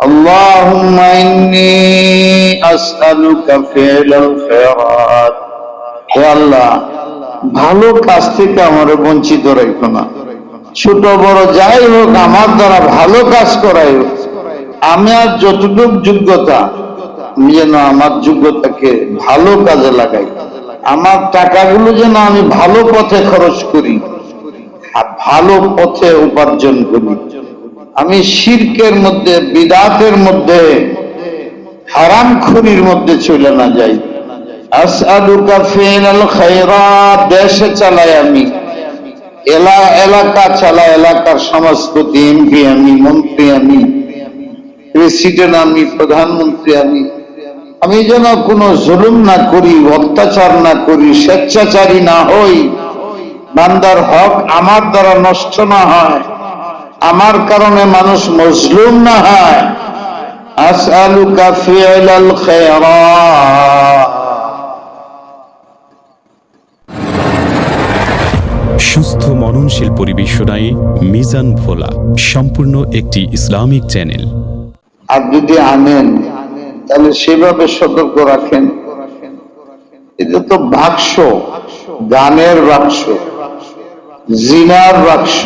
আল্লাহুম্মা ইন্নী আসআলুকা ফি'লাল খায়রাত। হে আল্লাহ, ভালো কাজ থেকে আমারে বঞ্চিত রাখো না। ছোট বড় যাই হোক, আমার দ্বারা ভালো কাজ করাই হোক। আমার যতটুকু যোগ্যতা, আমি যেন আমার যোগ্যতাকে ভালো কাজে লাগাই। আমার টাকাগুলো যেন আমি ভালো পথে খরচ করি আর ভালো পথে উপার্জন করি। আমি শিরকের মধ্যে, বিদআতের মধ্যে, হারামখুরির মধ্যে চলে না যাই। আসআলুকা ফি'লাল খায়রাত। দেশে চালাই আমি, এলাকা চালাই, এলাকার সমাজপতি, এমপি আমি, মন্ত্রী আমি, প্রেসিডেন্ট আমি, প্রধানমন্ত্রী আমি যেন কোনো জুলুম না করি, অত্যাচার না করি, স্বেচ্ছাচারী না হই। বান্দার হক আমার দ্বারা নষ্ট না হয়, আমার কারণে মানুষ মজলুম না হয়। আসআলুকা ফি'লাল খায়রাত। সুস্থ মননশীল পরিবেশনায় মিজান ভোলা সম্পূর্ণ একটি ইসলামিক চ্যানেল। আর যদি আনেন তাহলে সেভাবে সতর্ক রাখেন। এটা তো বাক্স, গানের বাক্স, জিনার বাক্স,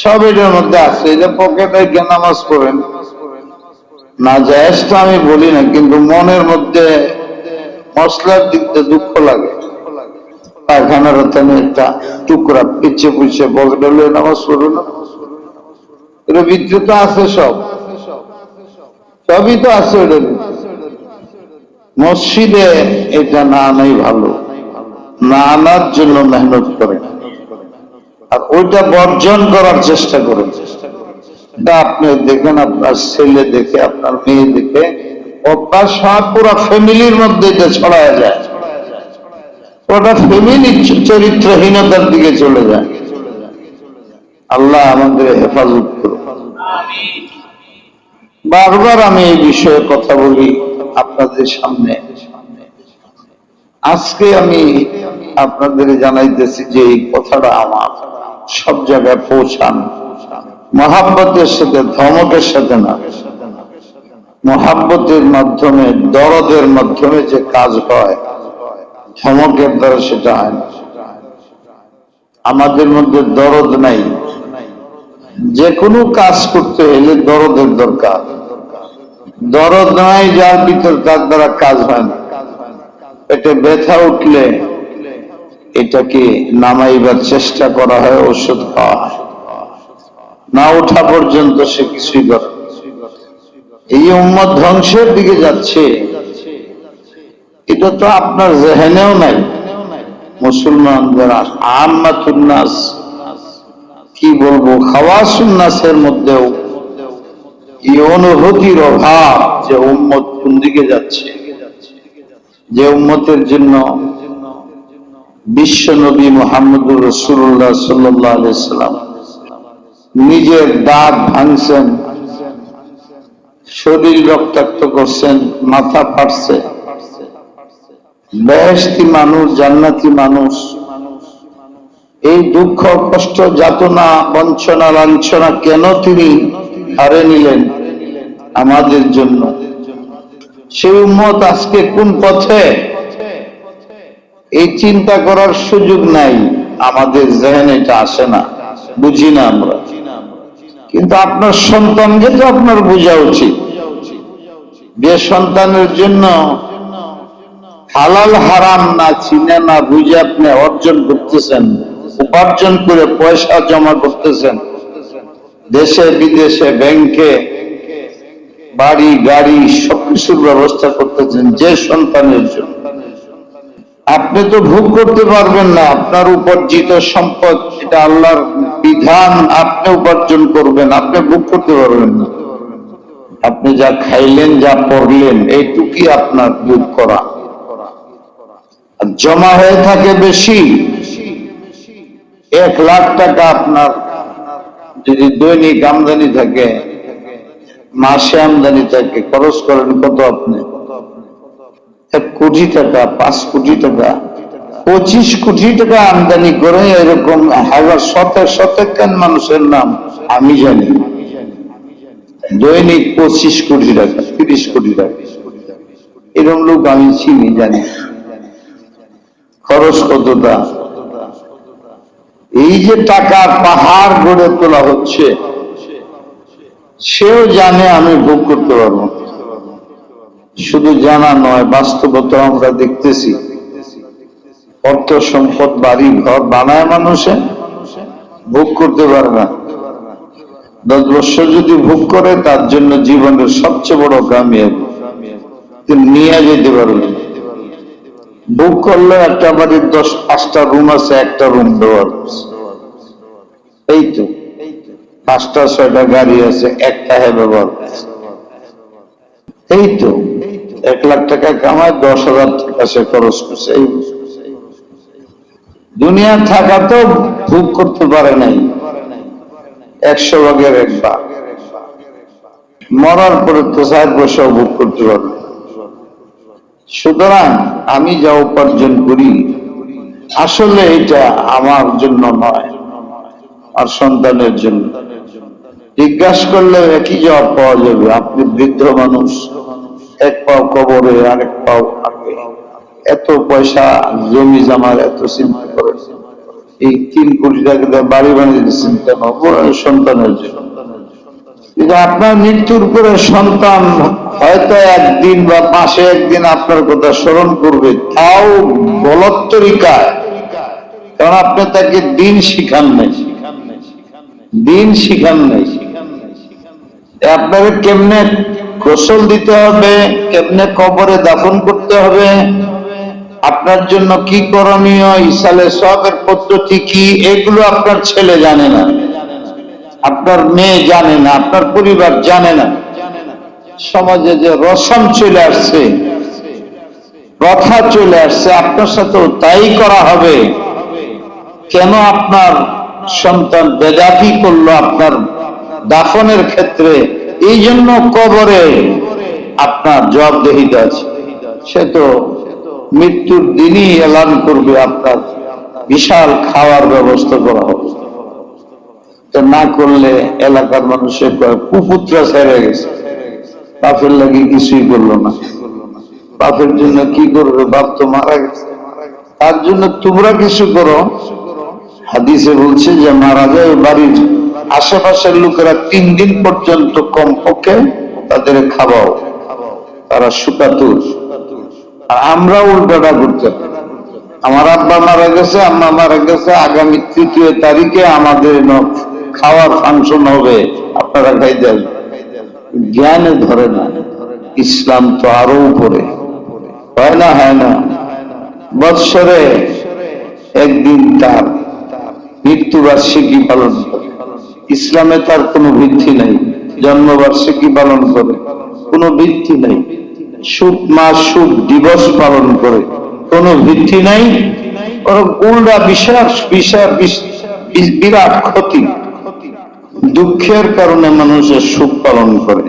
সব এটার মধ্যে আছে। এটা পকেটে গিয়ে নামাজ পড়েন, না জায়েজ তো আমি বলি না, কিন্তু মনের মধ্যে মশলার দিক দিয়ে দুঃখ লাগে। পায়খানার ওখানে একটা টুকরা পিছিয়ে পিছিয়ে পকেটে লয়ে নামাজ পড়বে না, এর ভিতরে তো আছে, সবই তো আছে। ওটা মসজিদে এটা না আনাই ভালো, না আনার জন্য মেহনত করেন আর ওইটা বর্জন করার চেষ্টা করেন। আপনি দেখেন, আপনার ছেলে দেখে, আপনার মেয়ে দেখে, আপনার সব পুরো ফ্যামিলির মধ্যে এটা ছড়ায় যায়। ওটা ফ্যামিলির চরিত্রহীনতার দিকে চলে যায়। আল্লাহ আমাদের হেফাজত করুন। বারবার আমি এই বিষয়ে কথা বলি আপনাদের সামনে। আজকে আমি আপনাদের জানাইতেছি যে এই কথাটা আমার সব জায়গায় পৌঁছান, মহাব্বতের সাথে, ধমকের সাথে না। মহাব্বতের মাধ্যমে, দরদের মাধ্যমে যে কাজ হয়, ধমকের দ্বারা সেটা হয় না। আমাদের মধ্যে দরদ নাই। যে কোনো কাজ করতে হলে দরদের দরকার। দরদ নাই যার ভিতর, তার দ্বারা কাজ হয় না। পেটে ব্যথা উঠলে এটাকে নামাইবার চেষ্টা করা হয়, ওষুধ খাওয়া হয়, না ওঠা পর্যন্ত সে কিছুই করে। এই উম্মত ধ্বংসের দিকে যাচ্ছে, এটা তো আপনার জেহেনেও নাই। মুসলমান যারা আম্মাতুন নাস, কি বলবো, খাওয়াসুন নাসের মধ্যেও এই অনুভূতির অভাব যে উম্মত কোন দিকে যাচ্ছে। যে উম্মতের জন্য বিশ্ব নবী মুহাম্মদুর রাসূলুল্লাহ সাল্লাল্লাহু আলাইহি সাল্লাম নিজের দাঁত ভাঙছেন, শরীর রক্তাক্ত করছেন, মাথা ফাটছে। বেহেশতি মানুষ, জান্নাতি মানুষ এই দুঃখ, কষ্ট, যাতনা, বঞ্চনা, লাঞ্ছনা কেন তিনি হারে নিলেন আমাদের জন্য? সেই উম্মত আজকে কোন পথে, এই চিন্তা করার সুযোগ নাই। আমাদের জেহেনে এটা আসে না, বুঝি না আমরা। কিন্তু আপনার সন্তানকে তো আপনার বোঝা উচিত যে সন্তানের জন্য হালাল হারাম না চিনে, না বুঝে আপনি অর্জন করতেছেন, উপার্জন করে পয়সা জমা করতেছেন, দেশে বিদেশে, ব্যাংকে, বাড়ি গাড়ি সবকিছুর ব্যবস্থা করতেছেন যে সন্তানের জন্য। আপনি তো ভোগ করতে পারবেন না, আপনার উপার্জিত সম্পদ, এটা আল্লাহর বিধান, আপনি উপার্জন করবেন, আপনি ভোগ করতে পারবেন না। আপনি যা খাইলেন, যা পড়লেন, এইটুকুই আপনার ভোগ করা। জমা হয়ে থাকে বেশি। 1 লাখ টাকা আপনার যদি দৈনিক আমদানি থাকে, মাসে আমদানি থাকে, খরচ করেন কত আপনি? 1 কোটি টাকা, 5 কোটি টাকা, 25 কোটি টাকা আমদানি করে এরকম হাজার শত শত মানুষের নাম আমি জানি। দৈনিক 25 কোটি টাকা, 30 কোটি টাকা, এরকম লোক আমি চিনি, জানি খরচ কতটা। এই যে টাকার পাহাড় গড়ে তোলা হচ্ছে, সেও জানে আমি ভোগ করতে পারবো। শুধু জানা নয়, বাস্তবতা আমরা দেখতেছি। অর্থ সম্পদ, বাড়ি ঘর বানায় মানুষে, ভোগ করতে পারে না। 10 বছর যদি ভোগ করে, তার জন্য জীবনের সবচেয়ে বড় কামিয়াবি, তিনি নিয়ে যেতে পারবে। ভোগ করলে একটা বাড়ির 10-5টা রুম আছে, একটা রুম দেওয়ার, এই তো 5টা-6টা গাড়ি আছে, একটা ব্যবহার, এই তো 1 লাখ টাকা কামায় 10,000 টাকা সে খরচ করছে। এই দুনিয়া থাকা তো ভোগ করতে পারে নাই 100 ভাগের 1 ভাগ, মরার পরে তো 4 পয়সা ভোগ করতে পারবে। সুতরাং আমি যা উপার্জন করি, আসলে এটা আমার জন্য নয়, আর সন্তানের জন্য। জিজ্ঞাসা করলে একই জবাব পাওয়া যাবে। আপনি বৃদ্ধ মানুষ, 1 পাও কবরে, আরেক পাও আগে, এত পয়সা জমি জামার এত চিন্তা করেন, এই 3 কোটি টাকা বাড়ি বানিয়ে দিচ্ছেন কেন? সন্তানের জন্য। কিন্তু আপনার মৃত্যুর পরে সন্তান হয়তো একদিন বা মাসে একদিন আপনার কথা স্মরণ করবে, তাও গলত তরিকায়, কারণ আপনি তাকে দিন শিখান নাই, দিন শিখান নাই। আপনাকে কেমনে গোসল দিতে হবে, কেমনে কবরে দাফন করতে হবে, আপনার জন্য কি করণীয়, ইসালে সবের পদ্ধতি কি, এগুলো আপনার ছেলে জানে না, আপনার মেয়ে জানে না, আপনার পরিবার জানে না। সমাজে যে রসম চলে আসছে, প্রথা চলে আসছে, আপনার সাথেও তাই করা হবে। কেন আপনার সন্তান বেদাতি করলো আপনার দাফনের ক্ষেত্রে? এই জন্য কবরে আপনার জবাবদিহিতা আছে। সে তো মৃত্যুর দিনই এলান করবে, আপনার বিশাল খাওয়ার ব্যবস্থা করা হবে। তো না করলে এলাকার মানুষের কুপুত্রা ছেড়ে গেছে, বাপের লাগে কিছুই করলো না, বাপের জন্য কি করবে, বাপ তো মারা গেছে, তার জন্য তোমরা কিছু করো। হাদিসে বলছে যে মারা যায় বাড়ির আশেপাশের লোকেরা 3 দিন পর্যন্ত কমপক্ষে তাদের খাওয়াও, তারা সুকাতুর। আর আমরা উল্টাটা করতে, আমার আব্বা মারা গেছে, আম্মা মারা গেছে, আগামী 3 তারিখে আমাদের খাওয়ার ফাংশন হবে, আপনারা খাইতে আসবেন। জ্ঞানে ধরে না। ইসলাম তো আরো উপরে, হয় না? হয় না? বৎসরে একদিন তার মৃত্যুবার্ষিকী পালন করে। ইসলামে তার কোনো ভিত্তি নাই। জন্মবার্ষিকী পালন করে, কোনো ভিত্তি নাই। সুখ মাস, সুখ দিবস পালন করে, কোনো ভিত্তি নাই। বরং উল্টা বিরাট ক্ষতি, দুঃখের কারণে মানুষের সুখ পালন করে।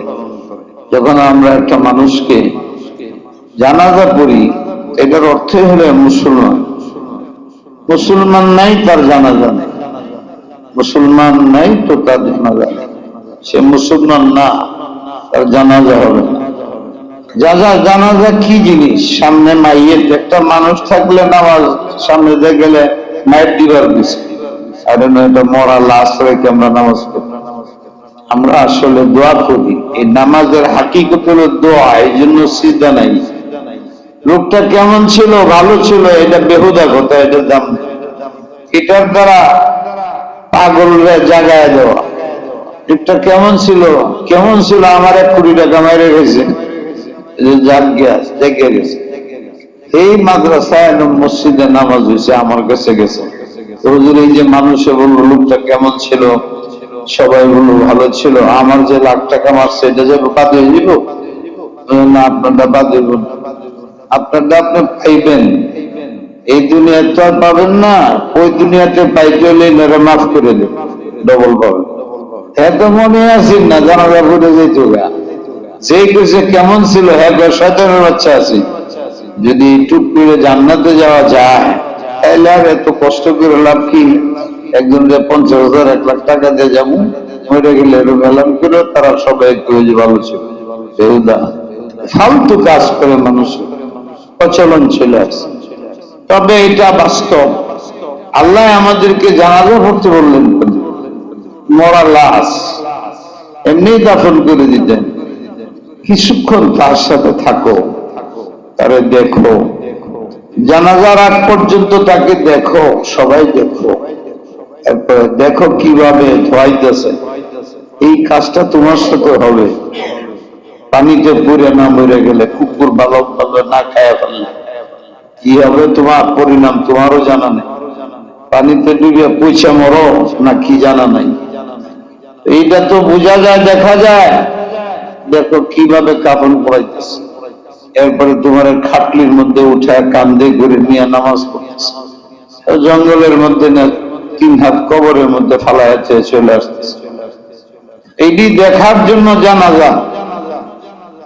যখন আমরা একটা মানুষকে জানাজা পড়ি, এটার অর্থই হলো মুসলমান। মুসলমান নাই তার জানাজা নেই, মুসলমান নাই তো তার জানাজা নেই। সে মুসলমান না, তার জানাজা হবে না। জানাজা কি জিনিস? সামনে মাইয়ের একটা মানুষ থাকলে নামাজ সামনে দিয়ে গেলে মায়ের দিবার দিচ্ছে, আর এটা মরা লাশ রেখে আমরা নামাজ পড়ি। আমরা আসলে দোয়া করি, এই নামাজের হাকিকত হলো দোয়া, এই জন্য সিজদা নাই। লোকটা কেমন ছিল, ভালো ছিল, এটা বেহুদা কথা, এটা দাম। এটার দ্বারা পাগলরা জাগায় দেওয়া। লোকটা কেমন ছিল, কেমন ছিল, আমার 1 কোটি টাকা মেরে গেছে, জেগে গেছে। এই মাদ্রাসায় মসজিদে নামাজ হয়েছে, আমার কাছে গেছে। হুজুর এই যে মানুষে বললো লোকটা কেমন ছিল, সবাই বললো ভালো ছিল, আমার যে 1 লাখ টাকা মারছে এটা যে বাদ হয়ে দিব না? আপনারটা বাদ হইব না, আপনারটা আপনি পাইবেন, এই দুনিয়াতে তো আর পাবেন না, ওই দুনিয়াতে পাইতে হলে এনারা মাফ করে দেবে, ডবল পাবেন। হ্যাঁ তো মনে আছেন না, জানাজা পড়ে যেত গা, যে কিছু কেমন ছিল, হ্যাঁ শয়তানের বাচ্চা আছে। যদি টুক করে জান্নাতে যাওয়া যায়, তাহলে আর এত কষ্ট করে লাভ কি? একজন যে 50,000 1 লাখ টাকা দিয়ে যাবো, মরে গেলে এরকম এলাম করে তারা সবাই একটু ওই যে ভালো ছিল বেহুদা ফালতু কাজ করে মানুষের প্রচলন চলে আসছে। তবে এটা বাস্তব, আল্লাহ আমাদেরকে জানাজা পড়তে বললেন, মরা লাশ এমনি দাফন করে দিতেন, কিছুক্ষণ তার সাথে থাকো, তারে দেখো, জানাজার আগ পর্যন্ত তাকে দেখো, সবাই দেখো, এরপরে দেখো কিভাবে ধোয়াইতেছে। এই কাজটা তোমার সাথে হবে। পানিতে পড়ে না মরে গেলে, কুকুর বালক ভাবে না খায়া ফেললে কি হবে তোমার পরিণাম তোমারও জানা নেই। পানিতে ডুবে পয়সা মরো না কি জানা নাই। এইটা তো বোঝা যায়, দেখা যায়। দেখো কিভাবে কাফন পড়াইতেছে, এরপরে তোমার খাটলির মধ্যে উঠে কান্দে করে নিয়ে নামাজ পড়তেছে, জঙ্গলের মধ্যে না 3 হাত কবরের মধ্যে ফালাইতে চলে আসতেছে। এইটি দেখার জন্য জানাজা,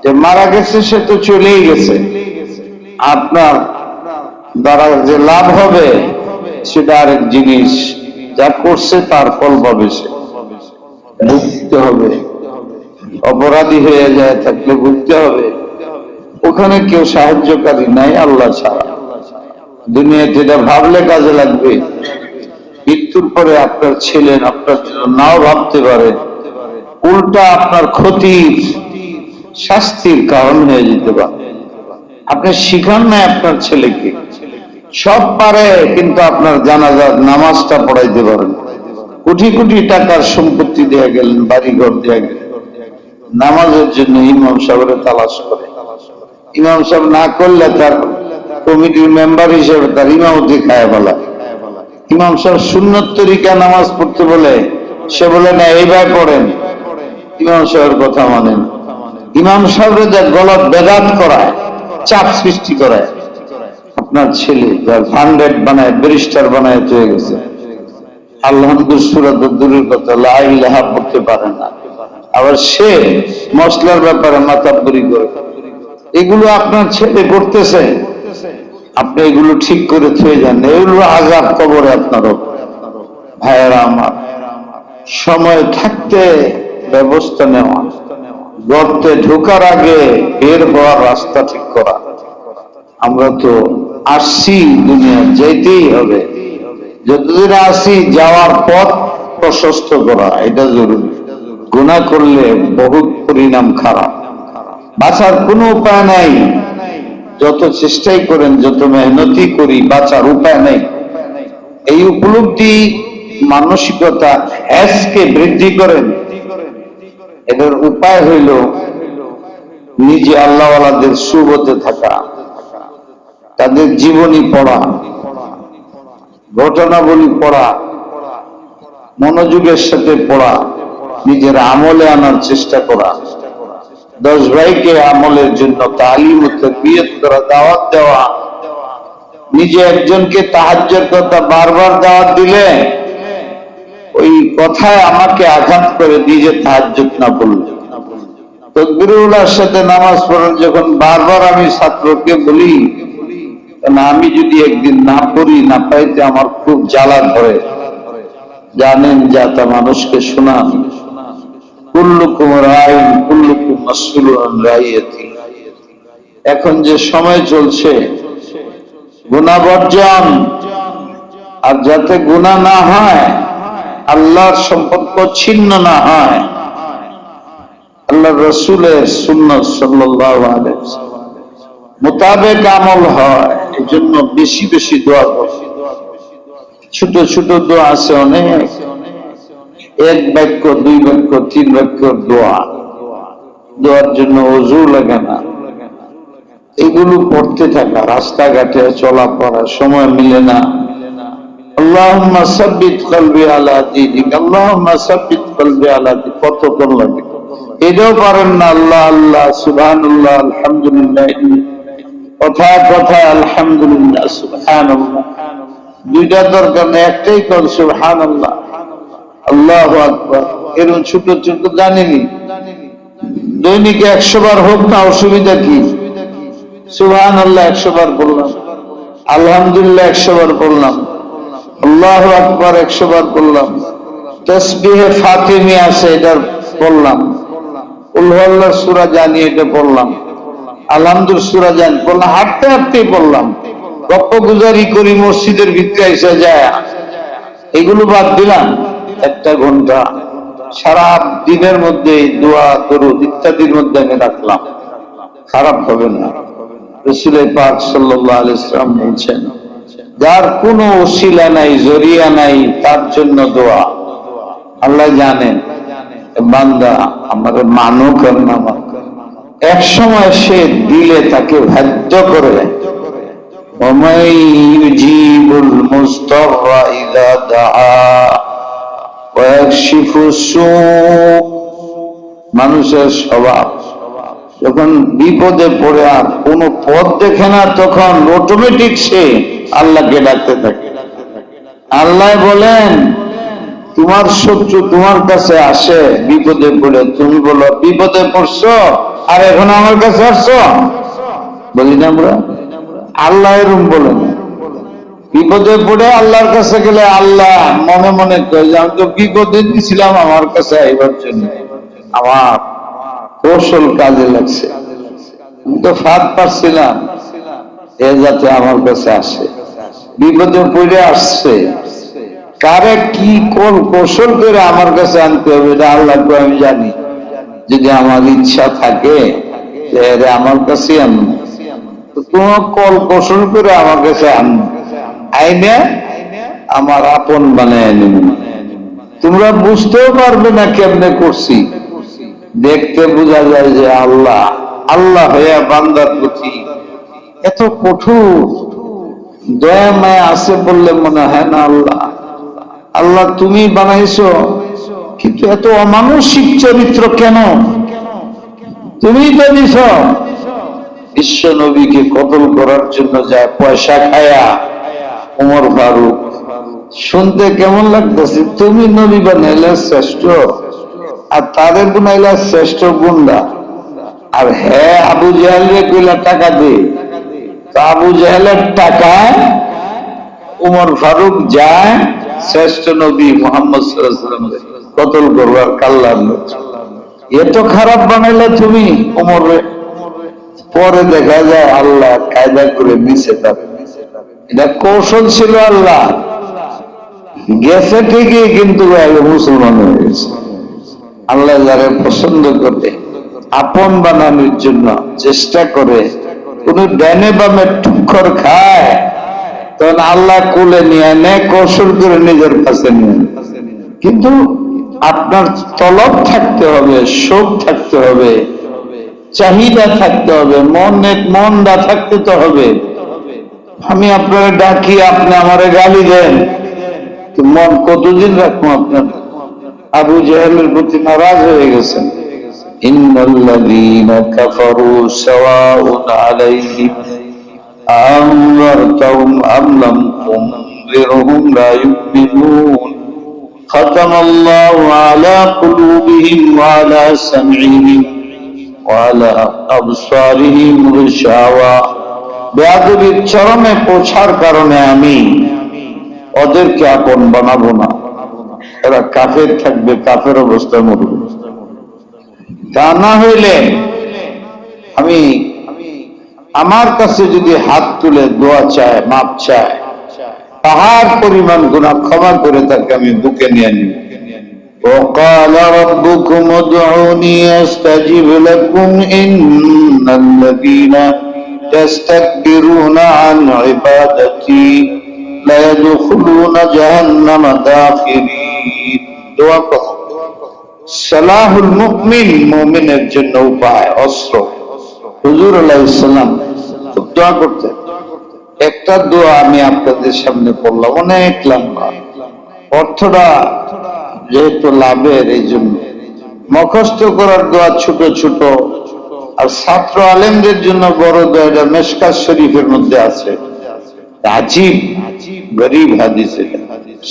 যে মারা গেছে সে তো চলেই গেছে, আপনার দ্বারা যে লাভ হবে সেটা আরেক জিনিস, যা করছে তার ফল পাবে, সে ভুগতে হবে। অপরাধী হয়ে যায় থাকলে ভুগতে হবে। ওখানে কেউ সাহায্যকারী নাই আল্লাহ ছাড়া। দুনিয়াতে যেটা ভাবলে কাজে লাগবে, মৃত্যুর পরে আপনার ছেলে আপনার জন্য নাও ভাবতে পারে, উল্টা আপনার ক্ষতির শাস্তির কারণ হয়ে যেতে পারে। আপনি শিখান নাই আপনার ছেলেকে, সব পারে, কিন্তু আপনার জানাজার নামাজটা পড়াইতে পারেন। কোটি কোটি টাকার সম্পত্তি দেয়া গেলেন, বাড়িঘর দেয়া গেলেন, নামাজের জন্য ইমাম সাহেবের তালাশ করে। ইমাম সাহেব না করলে তার কমিটির মেম্বার হিসেবে তার ইমামতি খায় বলা। ইমাম সাহেব সুন্নত তরিকা নামাজ পড়তে বলে, সে বলে না এইভাবে পড়েন, ইমাম সাহেবের কথা মানেন। ইমাম সাহেবের যা গলত বেদাত করায়, চাপ সৃষ্টি করায়, আপনার ছেলে যার ফান্ডেড বানায়, ব্যারিস্টার বানায় হয়ে গেছে, আলহামদুলিল্লাহ দূরের কথা, লা ইলাহা পড়তে পারে না, আবার সে মশলার ব্যাপারে মাতাব্বরি করে। এগুলো আপনার ছেলে করতেছে, আপনি এগুলো ঠিক করে থয়ে যান, এগুলো আযাব কবরে আপনারও। ভাইয়েরা আমার, সময় থাকতে ব্যবস্থা নেওয়া, গর্তে ঢোকার আগে বের হওয়ার রাস্তা ঠিক করা। আমরা তো আসছি, দুনিয়া যেতেই হবে, যতদিন আসি যাওয়ার পথ প্রশস্ত করা, এটা জরুরি। গুনাহ করলে বহুত পরিণাম খারাপ, বাঁচার কোনো উপায় নাই। যত চেষ্টাই করেন, যত মেহনতি করি, বাঁচার উপায় নেই। এই উপলব্ধি মানসিকতা হ্যাসকে বৃদ্ধি করেন। এদের উপায় হইল নিজে আল্লাহওয়ালাদের সুবতে থাকা, তাদের জীবনী পড়া, ঘটনাবলী পড়া, মনোযোগের সাথে পড়া, নিজের আমলে আনার চেষ্টা করা, 10 ভাইকে আমলের জন্য তালিম ও তারবিয়ত করা, দাওয়াত দেওয়া। নিজে একজনকে তাহাজ্জুদের কথা বারবার দাওয়াত দিলে ওই কথায় আমাকে আঘাত করে, নিজে তাহাজ্জুদ না পড়লে। তাকবীরুল্লাহর সাথে নামাজ পড়ার যখন বারবার আমি ছাত্রকে বলি, না আমি যদি একদিন না পড়ি, না পাইতে আমার খুব জ্বালা ধরে। জানেন, যা তা মানুষকে শোনান, কুল্লুকুম রাইন কুল্লুকুম মাসউলুন আন রাইয়াতি। এখন যে সময় চলছে, গুনাহ বর্জন, আর যাতে গুনাহ না হয়, আল্লাহর সম্পর্ক ছিন্ন না হয়, আল্লাহর রাসূলের সুন্নাত সাল্লাল্লাহু আলাইহি ওয়াসাল্লাম মোতাবেক আমল হয়, এজন্য বেশি বেশি দোয়া করো। ছোট ছোট দোয়া আছে অনেক, 1 বাক্য 2 বাক্য 3 বাক্যর দোয়া, দোয়ার জন্য ওযু লাগে না। এগুলো পড়তে থাকা, রাস্তাঘাটে চলাফেরা সময় মিলে না, আল্লাহুম্মা সাব্বিত কলবি আলা দীনিক, আল্লাহুম্মা সাব্বিত কলবি আলা দীনিক, কতক্ষণ লাগে? এটাও পারেন না। আল্লাহ আল্লাহ, সুবহানাল্লাহ, আলহামদুলিল্লাহ, কথায় কথায় আলহামদুলিল্লাহ, সুবহানাল্লাহ। 2টা দরকার নেই, একটাই কর, সুবহানাল্লাহ, আল্লাহু আকবার। এরকম ছোট ছোট জানেনি, দৈনিক 100 বার হোক না, অসুবিধা কি? সুবহানাল্লাহ 100 বার বললাম, আলহামদুলিল্লাহ 100 বার বললাম, আল্লাহু আকবার 100 বার বললাম, তাসবিহে ফাতিমি আছে, এটা পড়লাম। কুল হুয়াল্লাহ সূরা জানি, এটা পড়লাম। আলহামদুলিল্লাহ সূরা জানি পড়লাম, হাঁটতে হাঁটতেই পড়লাম। গপ্প গুজারি করি মসজিদের ভিতরে এসে যায়, এগুলো বাদ দিলাম। 1 ঘন্টা সারা দিনের মধ্যে দোয়া দরুদ ইত্যাদির মধ্যে আমি রাখলাম, খারাপ হবে না। রাসূল পাক সাল্লাল্লাহু আলাইহি ওয়াসাল্লাম বলছেন, যার কোনো ওসিলা নাই, জরিয়া নাই, তার জন্য দোয়া। আল্লাহ জানেন বান্দা আমার মানুক আর না মানুক, এক সময় সে দিলে তাকে বাধ্য করে। ওমাই ইউজিবুল মুস্তাগফিরা ইযা দাআ ওয়া ইয়াকশিফু সূ। মানুষের স্বভাব, যখন বিপদে পড়ে আর কোন পথ দেখে না, তখন অটোমেটিক সে আল্লাহকে ডাকতে থাকে। আল্লাহ বলেন, তোমার শত্রু তোমার কাছে আসে বিপদে পড়ে, তুমি বলো বিপদে পড়ছো আর এখন আমার কাছে আসছো, বলি না আমরা? আল্লাহ এরকম বলেন, বিপদে পড়ে আল্লাহর কাছে গেলে আল্লাহ মনে মনে কয় যে আমি তো বিপদে দিয়েছিলাম আমার কাছে আইবার জন্য, আমার কৌশল কাজে লাগছে, আমি তো ফাঁদ পারছিলাম এ যাতে আমার কাছে আসে। বিপদে পড়ে আসছে, কারে কি কোন কৌশল করে আমার কাছে আনতে হবে এটা আল্লাহকে আমি জানি। যদি আমার ইচ্ছা থাকে যে আমার কাছে আনবো, কোন কল কৌশল করে আমার কাছে আনবো, আইনে আমার আপন বানায় নিব। তোমরা বুঝতেও পারবে না কেমনে করছি, দেখতে বোঝা যায় যে আল্লাহ আল্লাহ হইয়া বান্দার প্রতি এত কঠোর দয়া মায়া আছে বললে মনে হয় না। আল্লাহ আল্লাহ তুমি বানাইছো, কিন্তু এত অমানসিক চরিত্র কেন? তুমি তো দিছ। বিশ্ব নবীকে কতল করার জন্য যায় পয়সা খায়া ওমর ফারুক, শুনতে কেমন লাগতেছে? তুমি নবী বানাইলে শ্রেষ্ঠ, আর তাদের বানাইলে শ্রেষ্ঠ গুন্ডা। আর হ্যাঁ, আবু জাহেলকে কইলা টাকা দে, তো আবু জাহেলের টাকায় ওমর ফারুক যায় শ্রেষ্ঠ নবী মুহাম্মদ সাল্লাল্লাহু আলাইহি ওয়াসাল্লাম কতল করবার কাল্লার লোক। এত খারাপ বানাইলে তুমি ওমরে। পরে দেখা যায় আল্লাহ কায়দা করে দিছে তার, এটা কৌশল ছিল। আল্লাহ গেছে ঠিকই, কিন্তু মুসলমান হয়ে গেছে। আল্লাহ যারা পছন্দ করে আপন বানানোর জন্য চেষ্টা করে, কোন ডানে বামে ঠুক্কর খায়, তখন আল্লাহ কোলে নিয়ে নেয়, কৌশল করে নিজের কাছে নিয়ে। কিন্তু আপনার তলব থাকতে হবে, শোক থাকতে হবে, চাহিদা থাকতে হবে, মনটা থাকতে তো হবে। আমি আপনারা ডাকি, আপনি আমারে গালি দেন, মন কতদিন রাখবো আপনার? আবু জাহেলের প্রতি নারাজ হয়ে গেছেন। ইন্নাল্লাযীনা কাফারু সাওয়াউন আলাইহিম আনযারতাহুম আম লাম তুনযিরহুম লা ইউমিনুন খাতামাল্লাহু আলা কুলুবিহিম ওয়া আলা সামঈহিম ওয়া আলা আবসারিহিম গিশাওয়া। বেয়াদবির চরমে পৌঁছার কারণে আমি ওদেরকে আপন বানাবো না। এরা কাফের থাকবে, কাফের অবস্থায় মরবে। তা না হইলে আমি আমার কাছে যদি হাত তুলে দোয়া চায়, মাপ চায়, পাহাড় পরিমাণ গুনাহ ক্ষমা করে তাকে আমি বুকে নিয়ে নিব। وقال ربكم ادعوني استجب لكم ان الذين يستكبرون عن عبادتي لا يدخلون جهنم داخرين। দোয়া করো। সালাহুল মুমিন, মুমিনের জন্য উপায়, অস্ত্র। হুজুর আলাইহিস সালাম দোয়া করতেন। একটা দোয়া আমি আপনাদের সামনে পড়লাম, অনেক লম্বা, অর্থটা যেহেতু লাভের, এই জন্য মুখস্থ করার দোয়া ছোট ছোট, আর ছাত্র আলেমদের জন্য বড় দোয়া। এটা মিশকাত শরীফের মধ্যে আছে। আজীব গরীব হাদিস, এটা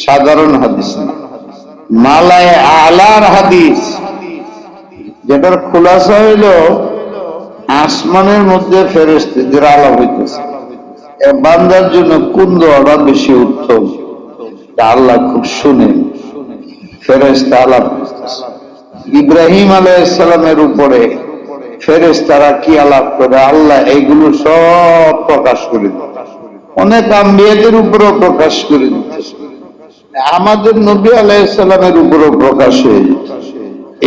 সাধারণ হাদিস না, মালায়ে আলার হাদিস, যেটার খুলাসা হইল আসমানের মধ্যে ফেরেশতাদের আলাপ হইতেছে। বান্দার জন্য কোন দোয়াটা বেশি উত্তম, আল্লাহ খুব শুনেন। ফেরেশতা আলাপ করতেছে। ইব্রাহিম আলাইহিস সালামের উপরে ফেরেশতারা কি আলাপ করে, আল্লাহ এইগুলো সব প্রকাশ করে দিত। অনেক আম্বিয়াদের উপরেও প্রকাশ করে দিত, আমাদের নবী আলাইহিস সালামের উপরেও প্রকাশ হয়ে যেত।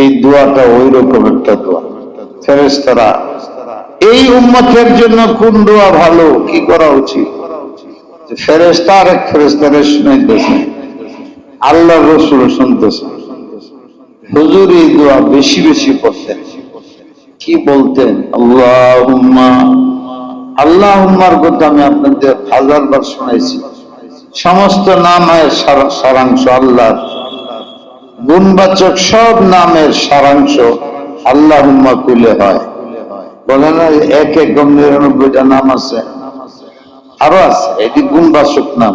এই দোয়াটা ওই রকম একটা দোয়া। ফেরেশতারা এই উম্মতের জন্য কোন দোয়া ভালো, কি করা উচিত, ফেরেশতা আরেক ফেরেশতারে শুনাইতেছে, আল্লাহ রাসূল শুনতেছে। হুজুর এই দোয়া বেশি বেশি পড়তেন। কি বলতেন? আল্লাহুম্মা, আল্লাহুম্মার কথা আমি আপনাদের হাজারবার শুনাইছি। সমস্ত নামের সারাংশ আল্লাহ, গুণবাচক সব নামের সারাংশ আল্লাহুম্মা কইলে হয়। বলে না 1-1-99টা নাম আছে, আরো আছে, এটি গুণবাচক নাম।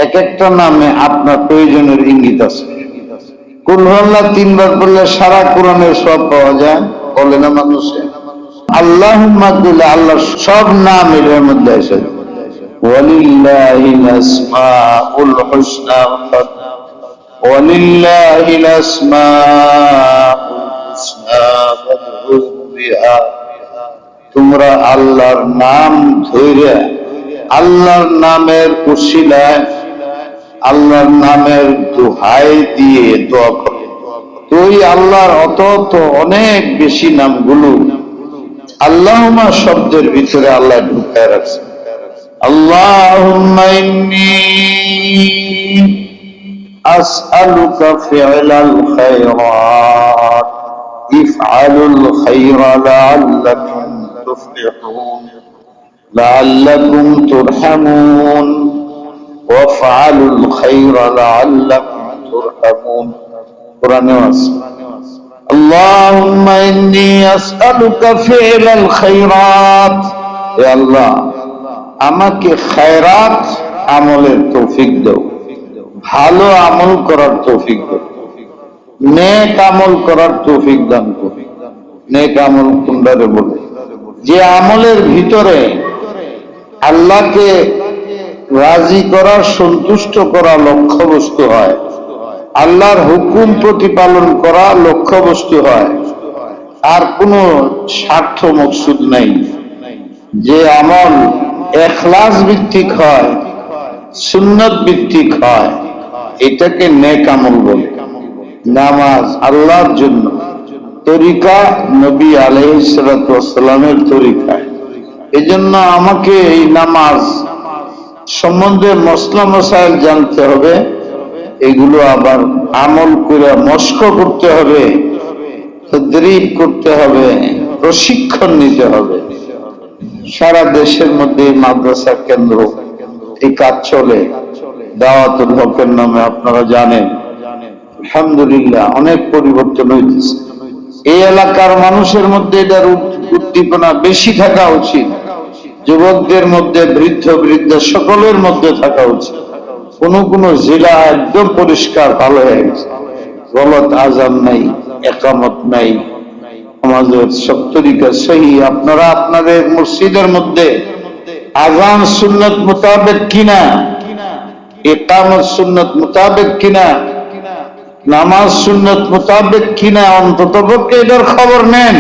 এক একটা নামে আপনার প্রয়োজনের ইঙ্গিত আছে। কুল হুয়াল্লাহ 3 বার পড়লে সারা কোরআনের সব পাওয়া যায়, বলে না মানুষে। আল্লাহুম্মা কইলে আল্লাহ সব নাম এর মধ্যে আছে। ওয়ালিল্লাহিল আসমাউল হুসনা, ওয়ালিল্লাহিল আসমাউল হুসনা ফাদউহু বিহা। তোমরা আল্লাহর নাম ধরে, আল্লাহর নামের উসিলায়, আল্লাহর নামের দোহাই দিয়ে দোয়া করো। তো ওই আল্লাহর অত অনেক বেশি নামগুলো আল্লাহুম্মা শব্দের ভিতরে আল্লাহ ঢুকায় রাখছে। আল্লাহুম্মা ইন্নী আসআলুকা ফি'লাল খায়রাত ইফআলুল খায়রা লাআল্লাকুম তুফলিহুন লাআল্লাকুম তুরহামুন ওয়াফআলুল খায়রা লাআল্লাকুম তুরহামুন। কোরআনে আছে আল্লাহুম্মা ইন্নী আসআলুকা ফি'লাল খায়রাত, হে আল্লাহ আমাকে খায়রাত আমলের তৌফিক দাও, ভালো আমল করার তৌফিক দাও, নেক আমল করার তৌফিক দান করো। নেক আমল কোনটারে বলে? যে আমলের ভিতরে আল্লাহকে রাজি করা, সন্তুষ্ট করা লক্ষ্য বস্তু হয়, আল্লাহর হুকুম প্রতিপালন করা লক্ষ্য বস্তু হয়, আর কোনো স্বার্থ মকসুদ নাই। যে আমল ইখলাস ভিত্তিক হয়, সুন্নাত ভিত্তিক হয়, এটাকে নেক আমল বলে। নামাজ আল্লাহর জন্য, তরিকা নবী আলাইহিস সালাতু ওয়াস সালামের তরিকা। এজন্য আমাকে এই নামাজ সম্বন্ধে মসলা মসাইল জানতে হবে, এগুলো আবার আমল করে মস্ক করতে হবে, তদরিব করতে হবে, প্রশিক্ষণ নিতে হবে। সারা দেশের মধ্যে মাদ্রাসা কেন্দ্র এই কাজ চলে, দাওয়াতুল হকের নামে, আপনারা জানেন। আলহামদুলিল্লাহ অনেক পরিবর্তন হইতেছে। এই এলাকার মানুষের মধ্যে এটার উদ্দীপনা বেশি থাকা উচিত, যুবকদের মধ্যে, বৃদ্ধা সকলের মধ্যে থাকা উচিত। কোন জেলা একদম পরিষ্কার ভালো হয়ে গেছে, গলত আজান নাই, একামত নাই, আমাদের সব তরিকা সহি। আপনারা আপনাদের মসজিদের মধ্যে আজান সুন্নত মোতাবেক কিনা, একামত সুন্নত মোতাবেক কিনা, নামাজ সুন্নত মোতাবেক কিনা, অন্তত পক্ষে এটার খবর নেন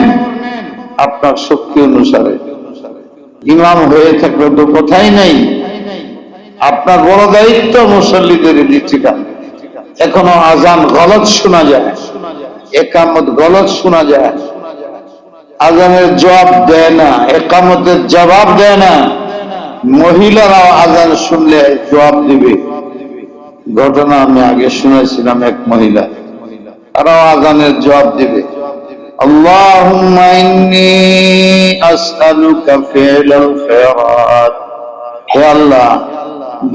আপনার শক্তি অনুসারে। ইমাম হয়ে থাকলে তো কথাই নাই, আপনার বড় দায়িত্ব মুসল্লিদের দিচ্ছিকা। এখনো আজান গলত শোনা যায়, একামত গলত শোনা যায়, আজানের জবাব দেয় না, একামতের জবাব দেয় না। মহিলারাও আজান শুনলে জবাব দিবে। ঘটনা আমি আগে শুনেছিলাম, এক মহিলা, তারাও আজানের জবাব দিবে। আল্লাহুম্মা ইন্নী আসআলুকা ফি'লাল খায়রাত, হে আল্লাহ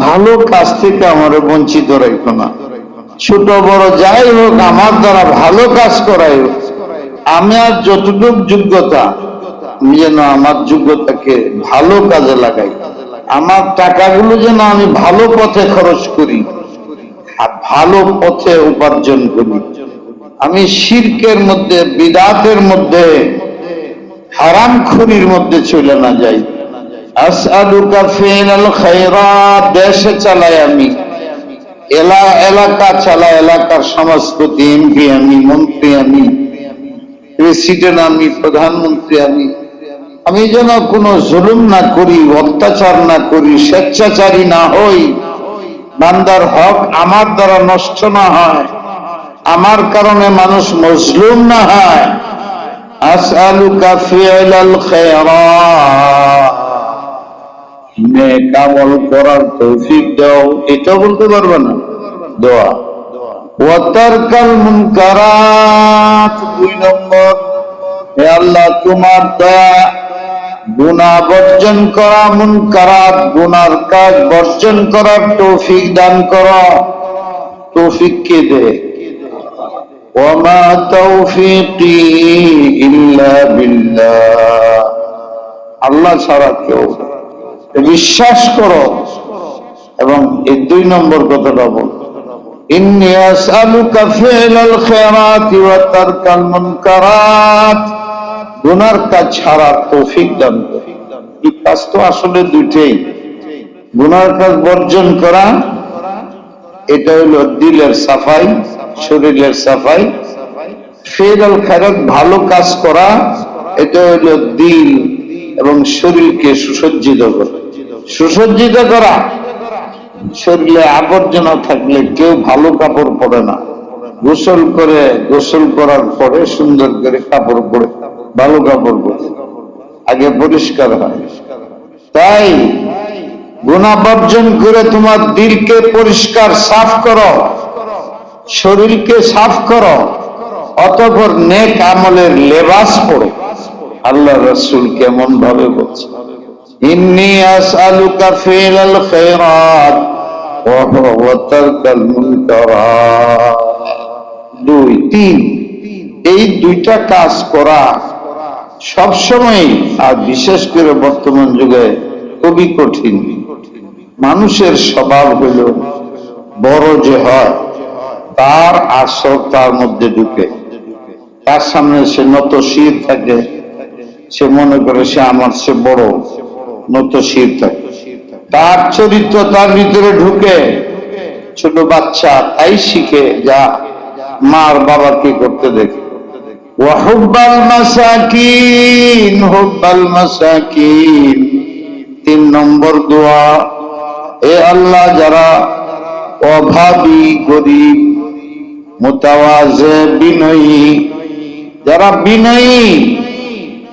ভালো কাজ থেকে আমারে বঞ্চিত রাখো না। ছোট বড় যাই হোক, আমার দ্বারা ভালো কাজ করাই হোক। আমি আর যতটুক যোগ্যতা, আমি যেন আমার যোগ্যতাকে ভালো কাজে লাগাই। আমার টাকাগুলো যেন আমি ভালো পথে খরচ করি, আর ভালো পথে উপার্জন করি। আমি শিরকের মধ্যে, বিদআতের মধ্যে, হারামখুরির মধ্যে চলে না যাই। আসআলুকা ফি'লাল খায়রাত, দেশে চালাই আমি, এলাকা চালা, এলাকার সমাজপতি, এমপি আমি, মন্ত্রী আমি, প্রেসিডেন্ট আমি, প্রধানমন্ত্রী আমি যেন কোনো জুলুম না করি, অত্যাচার না করি, স্বেচ্ছাচারী না হই, বান্দার হক আমার দ্বারা নষ্ট না হয়, আমার কারণে মানুষ মজলুম না হয়। আসআলুকা ফিআলাল খায়রাত, নেক আমল করার তৌফিক দাও, এটা বলতে পারবে না দোয়া। ওয়া তারকাল মুনকারাত, 2 নম্বর, হে আল্লাহ তোমার দয়া, গুনাহ বর্জন করা, মুনকারাত গুনার কাজ বর্জন করার তৌফিক দান করো। তৌফিক কে দেয়? ওয়ামা তাওফীকি ইল্লা বিল্লাহ, আল্লাহ ছাড়া কেউ। বিশ্বাস করো। এবং এই 2 নম্বর কথাটা বল, ইন্নী আসআলুকা ফিআলাল খায়রাতি ওয়া তারকাল মুনকারাত, গুনার কাজ ছাড়া তৌফিক দান করো। এই কাজ তো আসলে দুইটাই, গুনার কাজ বর্জন করা, এটা হলো দিলের সাফাই, শরীরের সাফাই। ফিআলাল খায়রাত ভালো কাজ করা, এটা হলো দিল এবং শরীরকে সুসজ্জিত করা। সুসজ্জিত করা, শরীরে আবর্জনা থাকলে কেউ ভালো কাপড় পরে না, গোসল করে, গোসল করার পরে সুন্দর করে কাপড় পরে, ভালো কাপড় পরে আগে পরিষ্কার হয়। তাই গুনাহ বর্জন করে তোমার দিলকে পরিষ্কার সাফ করো, শরীরকে সাফ করো, অতঃপর নেক আমলের লেবাস পরো। আল্লাহ রাসূল কেমন ভাবে বলছে, ইন্নী আসআলুকা ফিআলাল খায়রাত ওয়া তারকাল মুনকারাত। 2, 3, এই 2টা কাজ করা সবসময়, আর বিশেষ করে বর্তমান যুগে খুবই কঠিন। মানুষের স্বভাব হইল বড় যে হয় তার আসর তার মধ্যে ঢুকে, তার সামনে সে নত শির থাকে, সে মনে করে সে আমার সে বড়, নত শির থাকে, তার চরিত্র তার ভিতরে ঢুকে। ছোট বাচ্চা তাই শিখে যা মার বাবাকে করতে দেখে। ওয়া হুব্বাল মাসাকিন, হুব্বাল মাসাকিন, 3 নম্বর দোয়া, এ আল্লাহ যারা অভাবী, গরিব, মুতাওয়াজে, বিনয়ী, যারা বিনয়ী,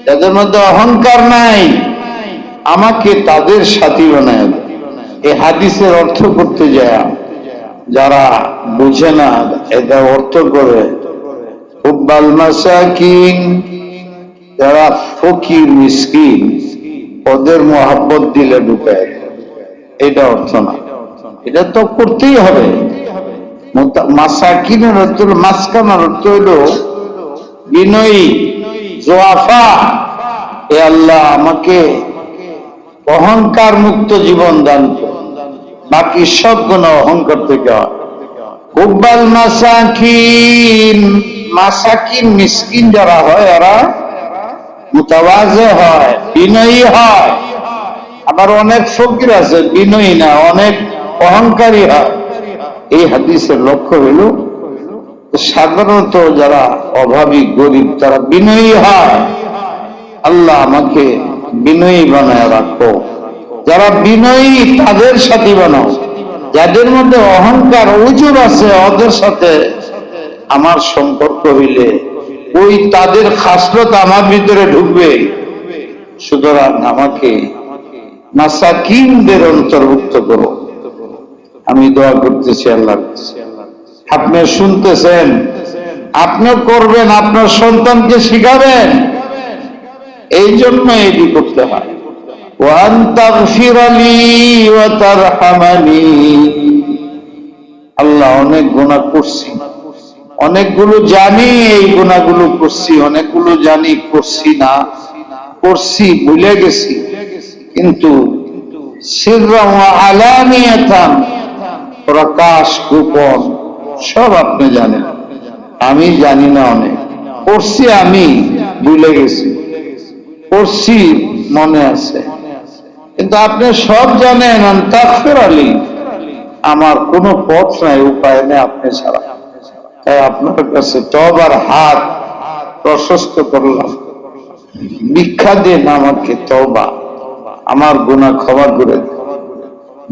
যাদের মধ্যে অহংকার নাই, আমাকে তাদের সাথী বানায়। এই হাদিসের অর্থ করতে যায় যারা বুঝে না, এটা অর্থ করে হুব্বাল মাসাকিন, যারা ফকির মিসকিন, ওদের মহব্বত দিলে ঢুকায়, এটা অর্থ না। এটা তো করতেই হবে। মাসাকিনের অর্থ হলো, মাসকানার অর্থ হলো বিনয়ী, জোয়াফা। এ আল্লাহ আমাকে অহংকার মুক্ত জীবন দান করো, বাকি সব গুণ অহংকার থেকে হয়। হুব্বাল মাসাকিন, মাসাকিন মিসকিন যারা হয় এরা মুতাওয়াজে হয়, বিনয়ী হয়। আবার অনেক ফকির আছে বিনয়ী না, অনেক অহংকারী হয়। এই হাদিসের লক্ষ্য হইল সাধারণত যারা অভাবী, গরিব, তারা বিনয়ী হয়। আল্লাহ আমাকে বিনয়ী বানায় রাখো। যারা বিনয়ী তাদের সাথী বানাও। যাদের মধ্যে অহংকার, উজুর আছে, ওদের সাথে আমার সম্পর্ক হইলে ওই তাদের খাসলত আমার ভিতরে ঢুকবে। সুতরাং আমাকে মাসাকিনদের অন্তর্ভুক্ত করো। আমি দোয়া করতেছি আল্লাহ, আপনি শুনতেছেন, আপনি করবেন, আপনার সন্তানকে শিখাবেন। এই জন্য এটি করতে হয়। ওয়ান তাগফিরালি ওয়া তারহামানি, আল্লাহ অনেক গুনাহ করছি, অনেকগুলো জানি এই গুনাহগুলো করছি, অনেকগুলো জানি করছি না, করছি ভুলে গেছি, কিন্তু সিররান ওয়া আলানিয়াতান, প্রকাশ গোপন সব আপনি জানেন, আমি জানি না। অনেক করছি, আমি ভুলে গেছি, করছি মনে আছে, কিন্তু আপনি সব জানেন। তাগফিরালি, আমার কোনো পথ নাই, উপায় নেই আপনি ছাড়া। তাই আপনার কাছে তওবার হাত প্রশস্ত করলাম, ভিক্ষা দেন আমাকে তওবা, আমার গুনাহ ক্ষমা করে দেন।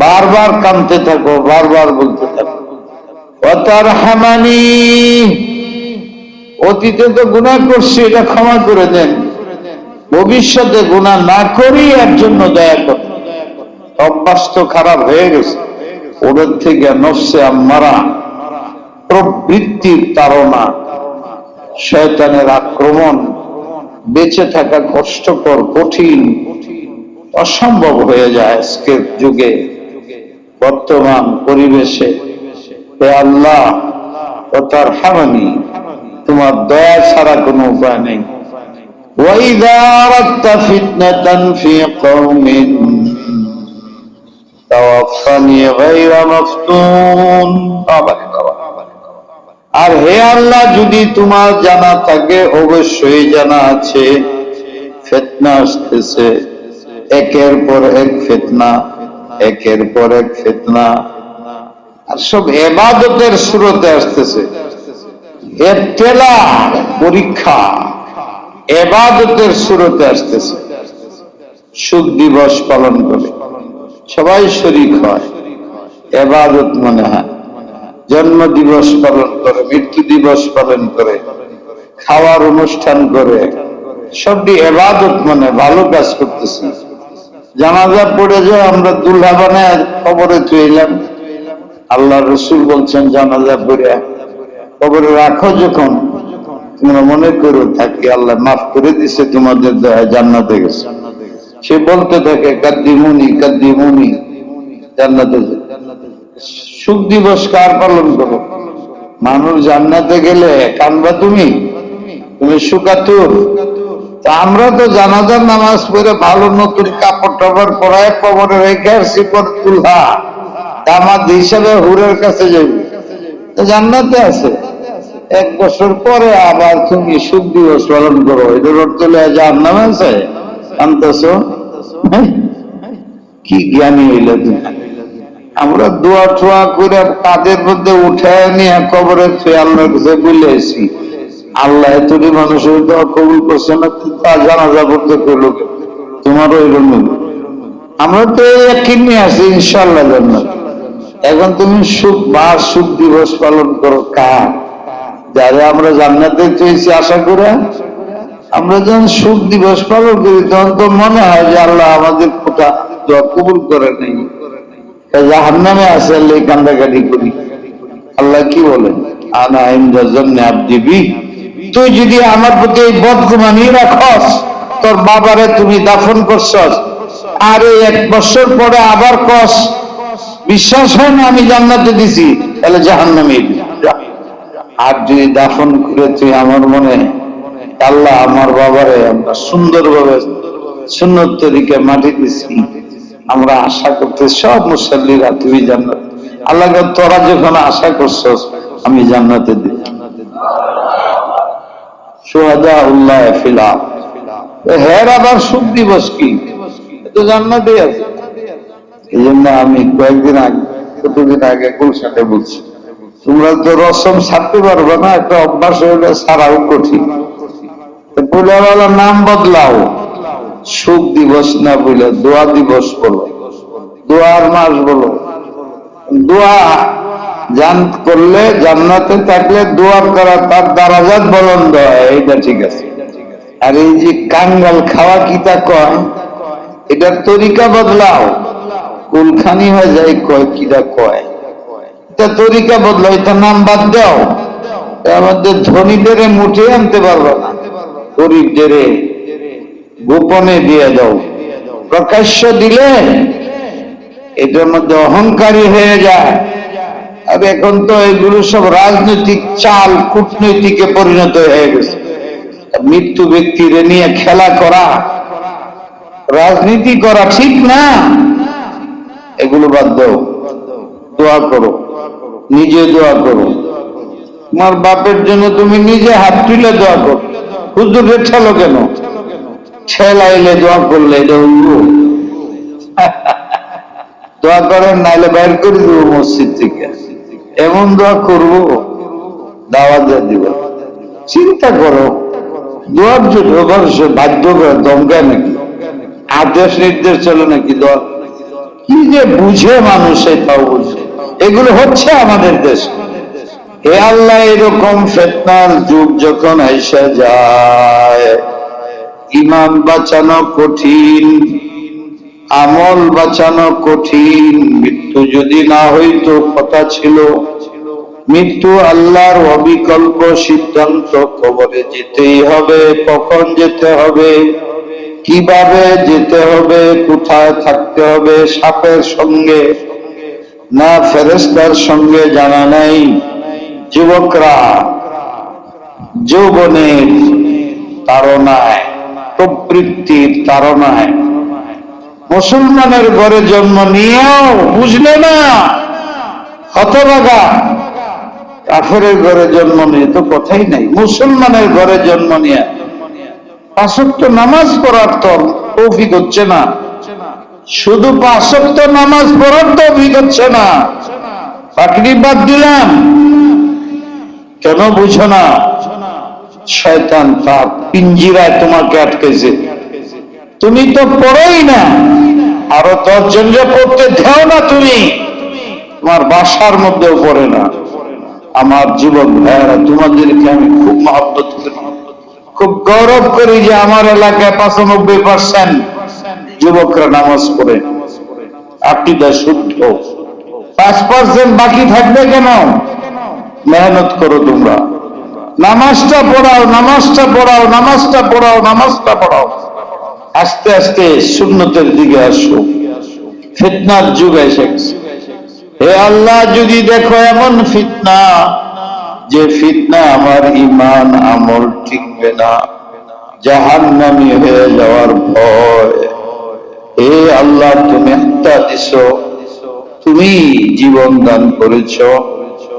বারবার কাঁদতে থাকো, বারবার বলতে থাকো ওয়াতারহামানি, অতীতে তো গুনাহ করছি, এটা ক্ষমা করে দেন, ভবিষ্যতে গুনাহ না করি এর জন্য দয়া করুন। অভ্যাস তো খারাপ হয়ে গেছে, ওদের থেকে নফসে আম্মারা, প্রবৃত্তির তাড়না, শয়তানের আক্রমণ, বেঁচে থাকা কষ্টকর, কঠিন, অসম্ভব হয়ে যায় আজকের যুগে, বর্তমান পরিবেশে। হে আল্লাহ ওয়াতারহামানি, তোমার দয়া ছাড়া কোনো উপায় নেই। وَإِذَا أَرَدْتَ فِتْنَةً فِي قَوْمٍ توفني غير مفتون। আর হে আল্লাহ, যদি তোমার জানা থাকে, অবশ্যই জানা আছে ফিতনা আসতেছে, একের পর এক ফিতনা, একের পর এক ফিতনা, আর সব ইবাদতের শুরুতে আসতেছে। ইবতিলা, পরীক্ষা, ইবাদতের শুরুতে আসতেছে। সুখ দিবস পালন করে সবাই শরীক হয়, ইবাদত মনে হয়। জন্ম দিবস পালন করে, মৃত্যু দিবস পালন করে, খাওয়ার অনুষ্ঠান করে, সবটি ইবাদত মনে, ভালো কাজ করতেছি। জানাজা পড়ে যায়, আমরা দুলহা বানায় কবরে তুইলাম। আল্লাহ রসুল বলছেন, জানাজা পড়ে কবরে রাখো যখন, তোমরা মনে করো থাকি আল্লাহ মাফ করে দিছে, তোমাদের দয়া জান্নাতে গেছে। সে বলতে থাকে কাদ্দিমুনি কাদ্দিমুনি, জান্নাতে। সুখ দিবস কার পালন করো? মানুষ জান্নাতে গেলে কানবা তুমি? তুমি সুকাতুর? তা আমরা তো জানাজার নামাজ পড়ে ভালো নতুন কাপড় টাপড় পরায় কবরে রেখে আসছি, পর তুলহা দামাদ হিসাবে হুরের কাছে যাবি, জান্নাতে আছে। 1 বছর পরে আবার তুমি সুখ দিবস পালন করো, এটার অর্থ জাহান্নামে আছে আনতেছ? কি জ্ঞানী হইল তুমি। আমরা দোয়া টোয়া করে কাদের মধ্যে উঠায় নিয়ে কবরে ছুঁয়ে আল্লাহর কাছে বলেছি, আল্লাহ তুমি মানুষের দোয়া কবুল করছে না, তা জানাজা করতে করলো তোমারও এরকম। আমরা তো ইয়াকিন নিয়ে আসি ইনশাআল্লাহ জান্নাত। এখন তুমি সুখ দিবস পালন করো কার? যারা আমরা জান্নাতে চেয়েছি আশা করে। আমরা যখন সুখ দিবস পালন করি, তখন তো মনে হয় যে আল্লাহ আমাদের কোথা দোয়া কবুল করে নেই, জাহান্নামে আছে, আল্লাহ কান্দাকাটি করি। আল্লাহ কি বলেন, আনা ইনদা জান্নি আবদি বি, তুই যদি আমার প্রতি এই বদগুমানি রাখস, তোর বাবারে তুমি দাফন করছস, আর 1 বছর পরে আবার কস বিশ্বাস হয় না আমি জান্নাতে দিছি, তাহলে জাহান্নামে যা। আর যদি দাফন করে তুই আমার মনে, আল্লাহ আমার বাবারে আমরা সুন্দরভাবে সুন্নত তরিকে মাটি দিছি, আমরা আশা করতে সব মুসল্লিরা তুমি জান্নাত, আল্লাহ তোরা যখন আশা করছস আমি জান্নাতে দিই। শুহাদা উল্লাহ ফিল আরদ, হের আবার সুখ দিবস কি? তো জান্নাতে আছে। এই জন্য আমি কতদিন আগে গুলশানে বলছি, তোমরা তো রসম ছাড়তে পারবে না, একটা অভ্যাস হইলে ছাড়াও কঠিন। নাম বদলাও, সুখ দিবস না বলে দোয়া দিবস বলো, দোয়ার মাস বলো। দোয়া জান করলে, জান্নাতে থাকলে দোয়া করা তার দারাজাত বুলন্দ হয়, এটা ঠিক আছে। আর এই যে কাঙ্গাল খাওয়া কিতা কয়, এটার তরিকা বদলাও, কুলখানি হয়ে যায় কয় কিটা কয়, এটা তরিকা বদলাও, এটা নাম বাদ দাও। আমাদের ধনীদের মুঠে আনতে পারবো না, গরিবদের গোপনে দিয়ে দাও। প্রকাশ্য দিলে এটার মধ্যে অহংকারী হয়ে যায়। আর এখন তো এগুলো সব রাজনৈতিক চাল, কূটনৈতিকে পরিণত হয়ে গেছে। মৃত্যু ব্যক্তিরে নিয়ে খেলা করা, রাজনীতি করা ঠিক না। এগুলো বাদ দাও, দোয়া করো, নিজে দোয়া করো। তোমার বাপের জন্য তুমি নিজে হাত তুলে দোয়া করো। হুজুরে ঠেলো কেন? ঠেলাইলে দোয়া করলে এটা দোয়া করেন, নাইলে বাইর করে দেবো মসজিদ থেকে। এমন দোয়া করবো, দাওয়াত দিব। চিন্তা করো, দোয়ার জন্য অবশ্য বাধ্য করে দমকায় নাকি, আদেশ নির্দেশ চলে নাকি দোয়া? কি যে বুঝে মানুষ, তাও বুঝে। এগুলো হচ্ছে আমাদের দেশ। হে আল্লাহ, এরকম ফিতনার যুগ যখন এসে যায়, ঈমান বাঁচানো কঠিন, আমল বাঁচানো কঠিন। মৃত্যু যদি না হইতো, কথা ছিল মৃত্যু আল্লাহর অবিকল্প সিদ্ধান্ত। কবরে যেতেই হবে। কখন যেতে হবে, কিভাবে যেতে হবে, কোথায় থাকতে হবে, সাপের সঙ্গে না ফেরেশতার সঙ্গে জানা নাই। যুবকরা যৌবনের তাড়নায়, প্রবৃত্তির তাড়নায় মুসলমানের ঘরে জন্ম নিয়েও বুঝলে না, হতভাগা। কাফেরের ঘরে জন্ম নিয়ে তো কথাই নাই। মুসলমানের ঘরে জন্ম নিয়ে 5 ওয়াক্ত নামাজ পড়ার তো তৌফিক হচ্ছে না। শুধু 5 ওয়াক্ত নামাজ পড়ার তৌফিক হচ্ছে না, পাগড়ি বাদ দিলাম। কেন বুঝো না? শয়তান তার পিঞ্জিরায় তোমাকে আটকেছে। তুমি তো পড়োই না, আরো 10 জনকে পড়তে দেও না। তুমি তোমার বাসার মধ্যেও পড়ে না। আমার যুবক ভাইয়েরা, তোমাদেরকে আমি খুব মহব্বত করি, খুব গৌরব করি যে আমার এলাকায় 95% যুবকরা নামাজ পড়ে, আকীদা শুদ্ধ। 5% বাকি থাকবে কেন? মেহনত করো তোমরা, নামাজটা পড়াও, নামাজটা পড়াও, নামাজটা পড়াও, নামাজটা পড়াও। আস্তে আস্তে সুন্নতের দিকে আসো। ফিতনার যুগ এসে গেছে। হে আল্লাহ, যদি দেখো এমন ফিতনা, যে ফিতনা আমার ঈমান আমল টিকবে না, জাহান্নামী হয়ে যাওয়ার ভয়। হে আল্লাহ, তুমি একটা দিছো, তুমি জীবন দান করেছ,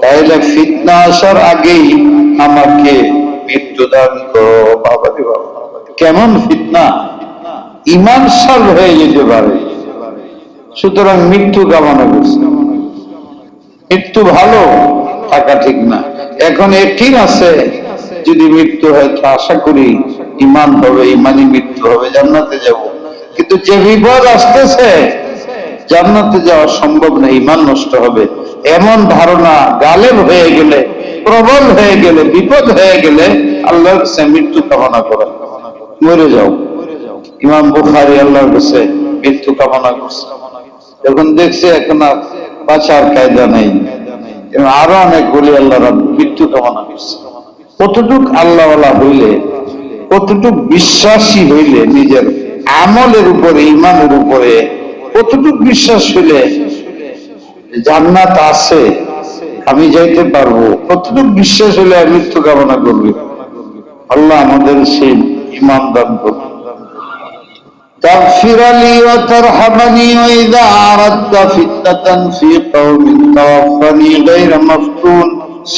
তাইলে ফিতনা আসার আগেই আমাকে মৃত্যু দান করো। বাবা রে বাবা, কেমন ফিতনা! ঈমান সাল হয়ে যেতে পারে। সুতরাং মৃত্যু কামনা করছে। মৃত্যু ভালো থাকা ঠিক না। এখন ঠিক আছে, যদি মৃত্যু হয় তো আশা করি ঈমান হবে, ঈমানি মৃত্যু হবে, জান্নাতে যাব। কিন্তু যে বিপদ আসতেছে, জান্নাতে যাওয়া সম্ভব না, ঈমান নষ্ট হবে, এমন ধারণা গালেব হয়ে গেলে, প্রবল হয়ে গেলে, বিপদ হয়ে গেলে আল্লাহর কাছে মৃত্যু কামনা করে মরে যাও। ইমাম বুখারী আল্লাহর কাছে মৃত্যু কামনা করছে, যখন দেখছে এখন আর বাঁচার কায়দা নেই, আরো অনেক বলি আল্লাহ মৃত্যু কামনা করছে। কতটুক আল্লাহওয়ালা হইলে, কতটুক বিশ্বাসী হইলে, নিজের আমলের উপরে, ঈমানের উপরে কতটুক বিশ্বাস হইলে জান্নাত আছে, আমি যাইতে পারবো, কতটুক বিশ্বাস হইলে মৃত্যু কামনা করবে। আল্লাহ আমাদের সেই ঈমান দান করবে। تغفر لي وترحمني وإذا أردت فتنة في قوم توفني غير مفتون।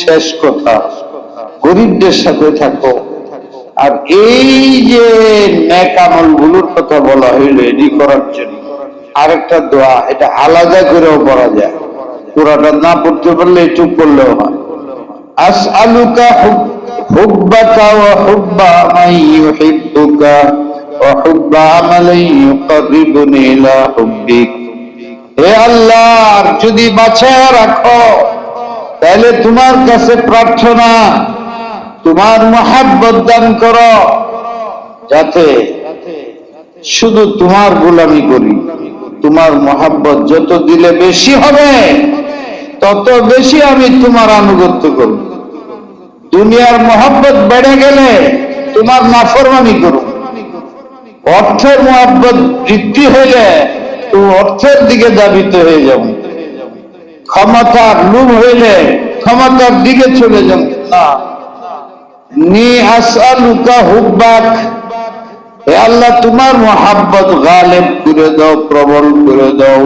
শেষ কথা, গরিবদের সাথে থাকো। আর এই যে নেক আমল গুলোর কথা বলা হইলো, এটি করার জন্য আরেকটা দোয়া, এটা আলাদা করেও পড়া যায়। পুরাটা না পড়তে পারলে একটু পড়লেও হয়। আসআলুকা হুব্বাকা ওয়া হুব্বা মান ইউহিব্বুকা ওয়া হুব্বা আমালিন ইউকাররিবুনি ইলা হুব্বিক। হে আল্লাহ, যদি বাঁচায় রাখো, তাহলে তোমার কাছে প্রার্থনা, তোমার মহব্বত দান করো, যাতে শুধু তোমার গোলামি করি। তোমার মহব্বত যত দিলে বেশি হবে, তত বেশি আমি তোমার আনুগত্য করব। দুনিয়ার মহব্বত বেড়ে গেলে তোমার নাফরমানি করব। অর্থের মহব্বত বৃদ্ধি হইলে তুমি অর্থের দিকে ধাবিত হয়ে যাব। ক্ষমতার লোভ হইলে ক্ষমতার দিকে চলে যাব না। নি আসআলুকা হুব্বাক, হে আল্লাহ, তোমার মহব্বত গালেব করে দাও, প্রবল করে দাও।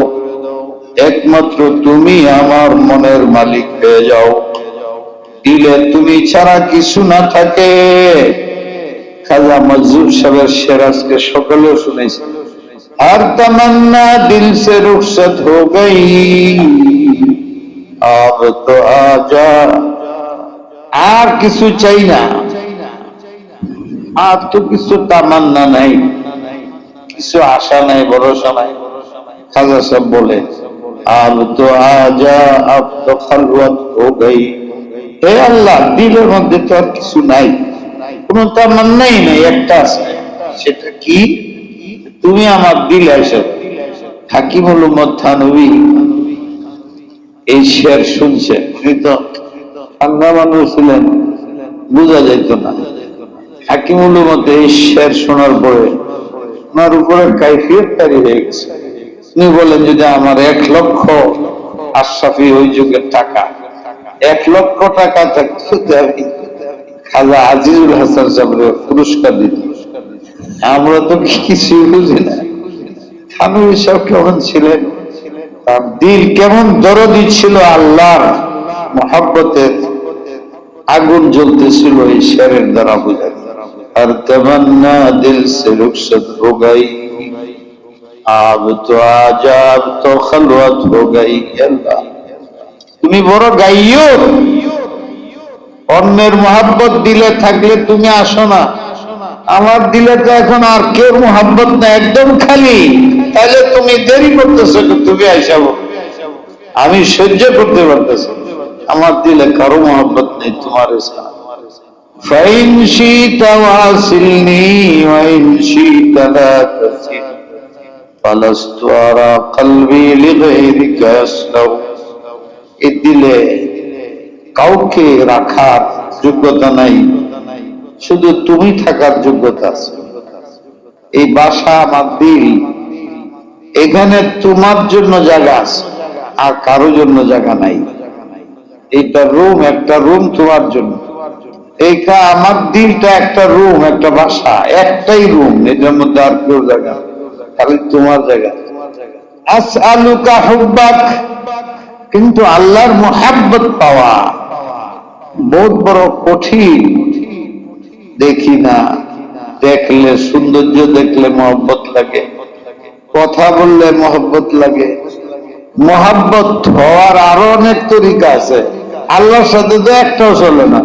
একমাত্র তুমি আমার মনের মালিক হয়ে যাও। দিলে তুমি ছাড়া কিছু না থাকে। খাজা মজুর সাহেবের শের আজকে সকালেও শুনেছি, हर तमन्ना दिल से रुखसत हो गई, अब तो आजा। আর কিছু চাই না, আর তো কিছু তামান্না নাই, কিছু আশা নাই, ভরসা নাই। খাজা সাহেব বলে আব তো আজা, আব তো খালওয়াত হো গই। হে আল্লাহ, দিলের মধ্যে তো আর কিছু নাই, কোনো তামান্নাই নাই, একটা আছে। সেটা কি? তুমি আমার দিলে এসে। হাকিমুল উম্মত থানভী এই শের শুনছেন, তিনি তো ঠান্ডা মানুষ ছিলেন, বোঝা যাইত না। হাকিমুল উম্মত এই শের শোনার পরে ওনার উপরে কাইফিয়ত তারি হয়ে গেছে। তিনি বলেন, যদি আমার 1 লক্ষ আশরাফি ওই যুগের টাকা, 1 লক্ষ টাকা থাকতে আমি খাজা আজিজুল হাসান সাহেবের পুরস্কার দিত। আমরা তো কিছুই বুঝি না। থানভী সাহেব কেমন ছিলেন, তার দিল কেমন দরদি ছিল, আল্লাহর মহব্বতের আগুন জ্বলতেছিল এই শেরের দ্বারা বোঝা যায়। हर तमन्ना दिल से रुखसत हो गई, अब तो आजा, अब तो खलवत हो गई। अल्लाह, তুমি বড় গাইও, অন্যের মহব্বত দিলে থাকলে তুমি আসো না। আমার দিলে তো এখন আর কেউ মহব্বত না, একদম খালি। তাহলে তুমি দেরি করতেছো, তুমি আইসাবো, আমি সহ্য করতে পারতেছি। আমার দিলে কারো মহব্বত নেই তোমার সাথে। فإن شئت واصلني وإن شئت لا تصل فلست أرى قلبي لغيرك يسلو। এই দিলে কাউকে রাখার যোগ্যতা নাই, শুধু তুমি থাকার যোগ্যতা আছে। এই বাসা আমার দিল, এখানে তোমার জন্য জায়গা আছে, আর কারো জন্য জায়গা নাই। এইটা রুম, একটা রুম তোমার জন্য। এইটা আমার দিলটা একটা রুম, একটা বাসা, একটাই রুম, এটার মধ্যে আর কেউ জায়গা, খালি তোমার জায়গা। আসআলুকা হুব্বাক, কিন্তু আল্লাহর মুহাব্বত পাওয়া বহুত বড় কঠিন। দেখি না, দেখলে সৌন্দর্য দেখলে মহব্বত লাগে, কথা বললে মহব্বত লাগে। মহব্বত হওয়ার আরো অনেক তরিকা আছে, আল্লাহর সাথে তো একটাও চলে না।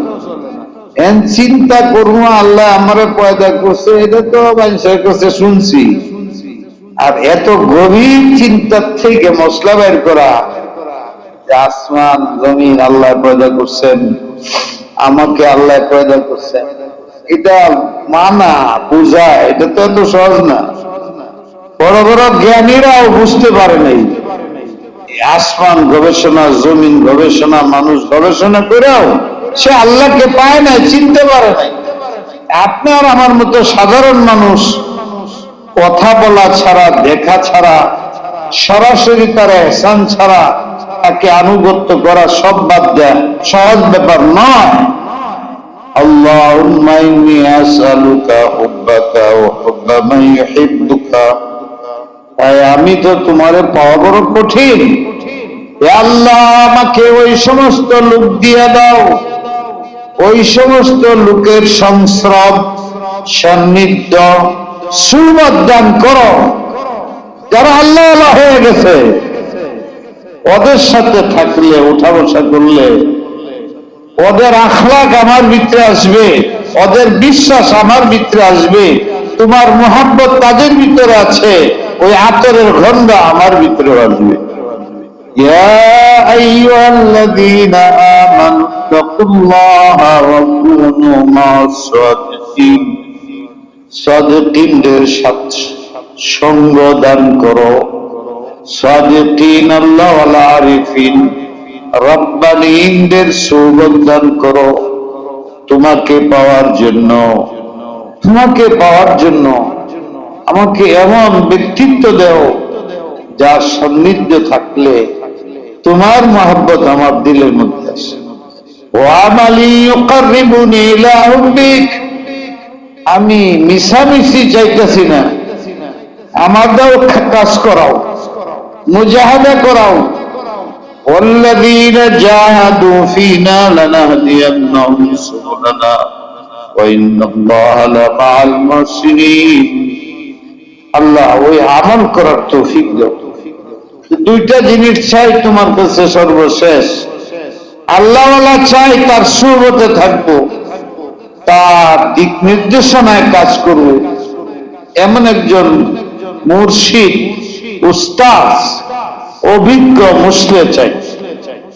এন চিন্তা করবো আল্লাহ আমারে পয়দা করছে, এটা তো মানুষের কাছে শুনছি। আর এত গভীর চিন্তার থেকে মশলা বের করা, আসমান জমিন আল্লাহ পয়দা করছেন, আমাকে আল্লাহ পয়দা করছেন, এটা মানা বুঝা, এটা তো এত সহজ না। বড় বড় জ্ঞানীরাও বুঝতে পারে নাই। আসমান গবেষণা, জমিন গবেষণা, মানুষ গবেষণা করেও সে আল্লাহকে পায় নাই, চিনতে পারে নাই। আপনার আমার মতো সাধারণ মানুষ কথা বলা ছাড়া, দেখা ছাড়া, সরাসরি তার এহসান ছাড়া তাকে আনুগত্য করা সব বাদ দেয় সহজ ব্যাপার নয়। আল্লাহুম্মা ইন্নী আসআলুকা হুব্বাকা ওয়া হুব্বা মান ইউহিব্বুকা। আমি তো তোমারে পাওয়া বড় কঠিন। হে আল্লাহ, আমাকে ওই সমস্ত লোক দিয়ে দাও, ওই সমস্ত লোকের সংস্রব, সান্নিধ্য, সুবত দান করো যারা আল্লাহ আল্লাহ হয়ে গেছে। ওদের সাথে থাকলে, উঠা বসা করলে ওদের আখলাক আমার ভিতরে আসবে, ওদের বিশ্বাস আমার ভিতরে আসবে। তোমার মুহাব্বত তাদের ভিতরে আছে, ওই আতরের গন্ধ আমার ভিতরে আসবে। ইয়া আইয়ুহাল্লাযীনা আমানু তাকুল্লাহা ওয়া কুনু মা'আস সাদিকিন। সাদিকিনদের সাথে সঙ্গ দান করো। সাদিকিন আল্লাহ ওয়াল আরিফিন, রব্বানীদের সুবত দান করো। তোমাকে পাওয়ার জন্য, তোমাকে পাওয়ার জন্য আমাকে এমন ব্যক্তিত্ব দাও যার সান্নিধ্য থাকলে তোমার মহব্বত আমার দিলের মধ্যে আসে। ওয়া আমালি ইউকাররিবুনি ইলা হুব্বিক, আমি মিশামিশি চাইতেছি না, আমার দাও কাজ করাও, মুজাহাদা করাও। والذين جاهدوا فينا لنهدينهم سبلنا وإن الله لمع المحسنين। আল্লাহ ওই আমল করার তৌফিক দাও। দুইটা জিনিস চাই তোমার কাছে সর্বশেষ, আল্লাহওয়ালা চাই তার সুহবতে থাকবো, তার দিক নির্দেশনায় কাজ করব, এমন একজন মুর্শিদ উস্তাদ অভিজ্ঞ মুসলে চাই।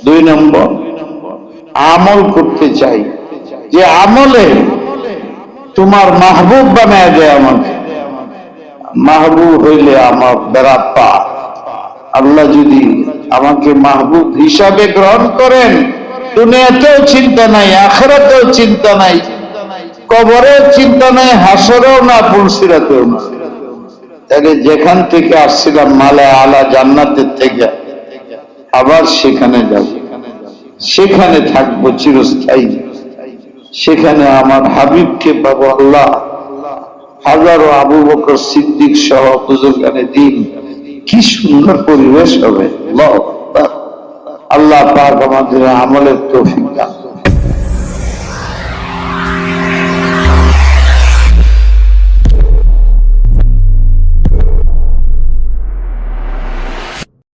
2 নম্বর আমল করতে চাই, যে আমলে তোমার মাহবুব বানায় দেয় আমাকে। মাহবুব হইলে আমার বেড়াপা, আল্লাহ যদি আমাকে মাহবুব হিসাবে গ্রহণ করেন, দুনিয়াতেও চিন্তা নাই, আখিরাতেও চিন্তা নাই, কবরেও চিন্তা নাই, হাসরেও না, পুলসিরাতেও না। তাহলে যেখান থেকে আসছিলাম মালা আলা জান্নাতের থেকে আবার সেখানে যাব, সেখানে থাকবো চিরস্থায়ী, সেখানে আমার হাবিবকে পাবো। আল্লাহ হাজারো আবু বকর সিদ্দিক সহ বুজুর্গানে দিন, কি সুন্দর পরিবেশ হবে। আল্লাহ পাক আমাদের আমলের তৌফিক দান।